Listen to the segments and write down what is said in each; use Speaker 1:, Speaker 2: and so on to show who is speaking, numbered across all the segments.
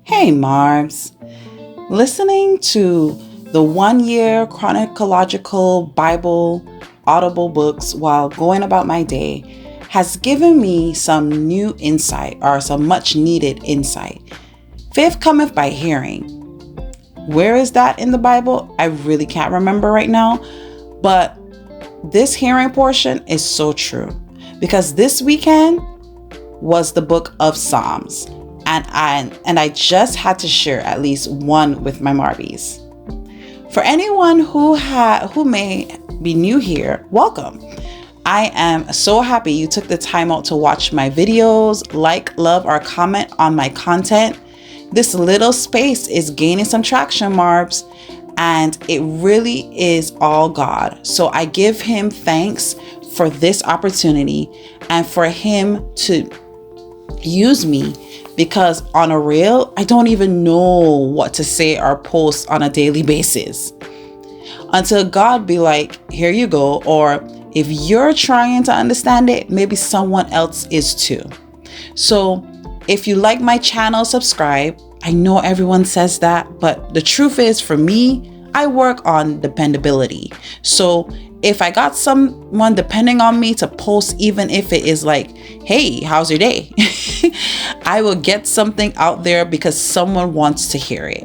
Speaker 1: Hey, Marbs. Listening to the 1 year chronological Bible audible books while going about my day has given me some new insight or some much needed insight. Faith cometh by hearing. Where is that in the Bible? I really can't remember right now, but this hearing portion is so true because this weekend was the book of Psalms. And I just had to share at least one with my Marbies. For anyone who may be new here, welcome. I am so happy you took the time out to watch my videos, like, love, or comment on my content. This little space is gaining some traction, Marbs, and it really is all God. So I give him thanks for this opportunity and for him to use me, because on a reel, I don't even know what to say or post on a daily basis until God be like, here you go. Or if you're trying to understand it, maybe someone else is too. So if you like my channel, subscribe. I know everyone says that, but the truth is, for me, I work on dependability. So if I got someone depending on me to post, even if it is like, hey, how's your day? I will get something out there because someone wants to hear it.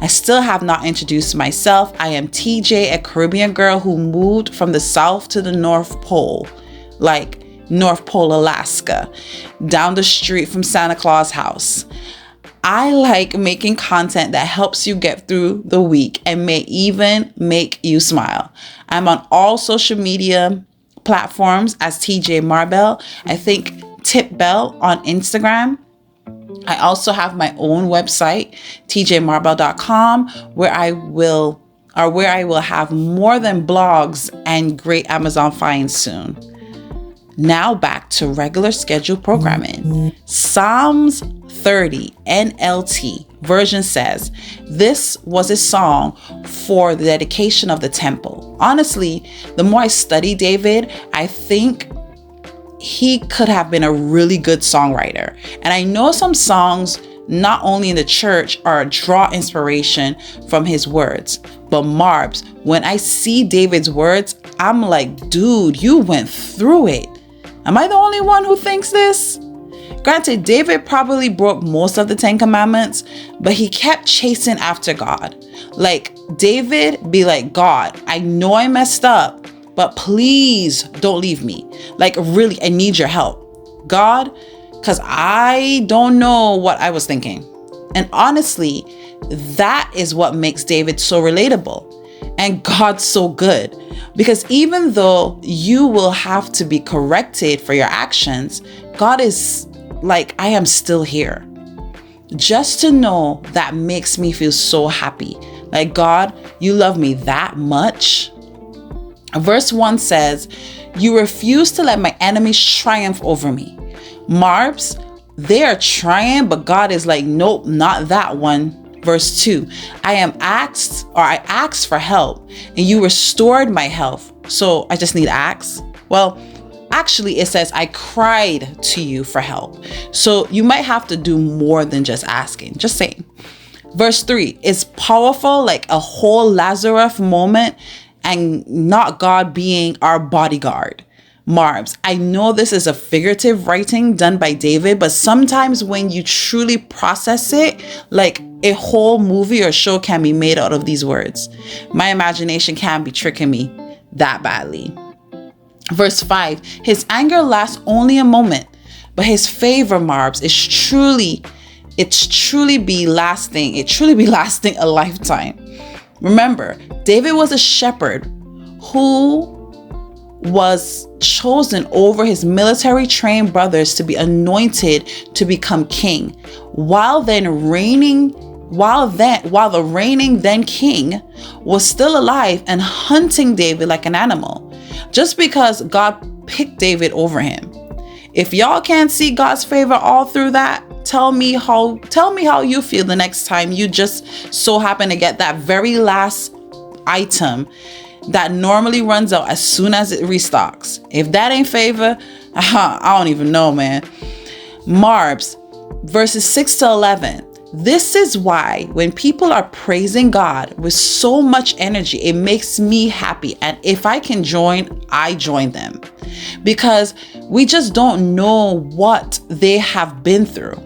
Speaker 1: I still have not introduced myself. I am TJ, a Caribbean girl who moved from the South to the North Pole, like North Pole, Alaska, down the street from Santa Claus house. I like making content that helps you get through the week and may even make you smile. I'm on all social media platforms as TJ Marbell. I think Tip Bell on Instagram. I also have my own website, tjmarbell.com, where I will have more than blogs and great Amazon finds soon. Now back to regular scheduled programming. Psalms 30 NLT version says, this was a song for the dedication of the temple. Honestly, the more I study David, I think he could have been a really good songwriter. And I know some songs, not only in the church, are draw inspiration from his words. But Marbs, when I see David's words, I'm like, dude, you went through it. Am I the only one who thinks this? Granted, David probably broke most of the 10 commandments, but he kept chasing after God. Like, David be like, God, I know I messed up, but please don't leave me. Like, really, I need your help, God, because I don't know what I was thinking. And honestly, that is what makes David so relatable and God so good. Because even though you will have to be corrected for your actions, God is like, I am still here. Just to know that makes me feel so happy. Like, God, you love me that much. Verse 1 says, you refuse to let my enemies triumph over me. Marbs, they are trying, but God is like, nope, not that one. Verse 2, I asked for help and you restored my health. So I just need ask. Well, actually it says I cried to you for help. So you might have to do more than just asking, just saying. Verse 3 is powerful, like a whole Lazarus moment, and not God being our bodyguard. Marbs, I know this is a figurative writing done by David, but sometimes when you truly process it, like a whole movie or show can be made out of these words. My imagination can be tricking me that badly. Verse 5, his anger lasts only a moment, but his favor, Marbs, it's truly be lasting a lifetime. Remember, David was a shepherd who was chosen over his military trained brothers to be anointed to become king, while the reigning then king was still alive and hunting David like an animal, just because God picked David over him. If y'all can't see God's favor all through that, tell me how you feel the next time you just so happen to get that very last item that normally runs out as soon as it restocks. If that ain't favor, I don't even know, man. Marbs, verses 6 to 11. This is why when people are praising God with so much energy, it makes me happy. And if I can join, I join them. Because we just don't know what they have been through.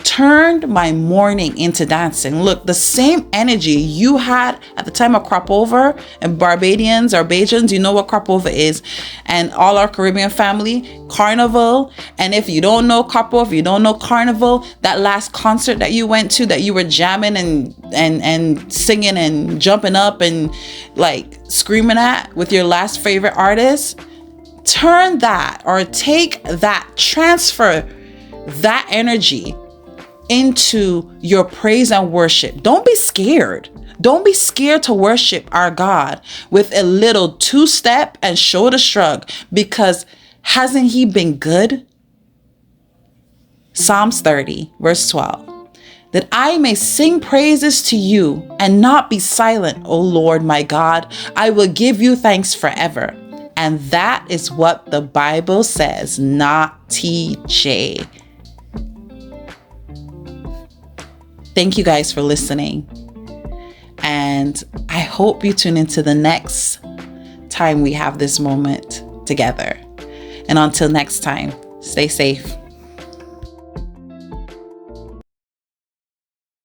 Speaker 1: Turned my morning into dancing. Look, the same energy you had at the time of crop over, and Barbadians, you know what crop over is, and all our Caribbean family, Carnival. And if you don't know crop over, you don't know Carnival, that last concert that you went to, that you were jamming and singing and jumping up and like screaming at with your last favorite artist, turn that, or take that, transfer that energy into your praise and worship. Don't be scared. Don't be scared to worship our God with a little two-step and shoulder shrug, because hasn't he been good? Psalms 30, verse 12. That I may sing praises to you and not be silent, O Lord my God. I will give you thanks forever. And that is what the Bible says, not TJ. Thank you guys for listening. And I hope you tune into the next time we have this moment together. And until next time, stay safe.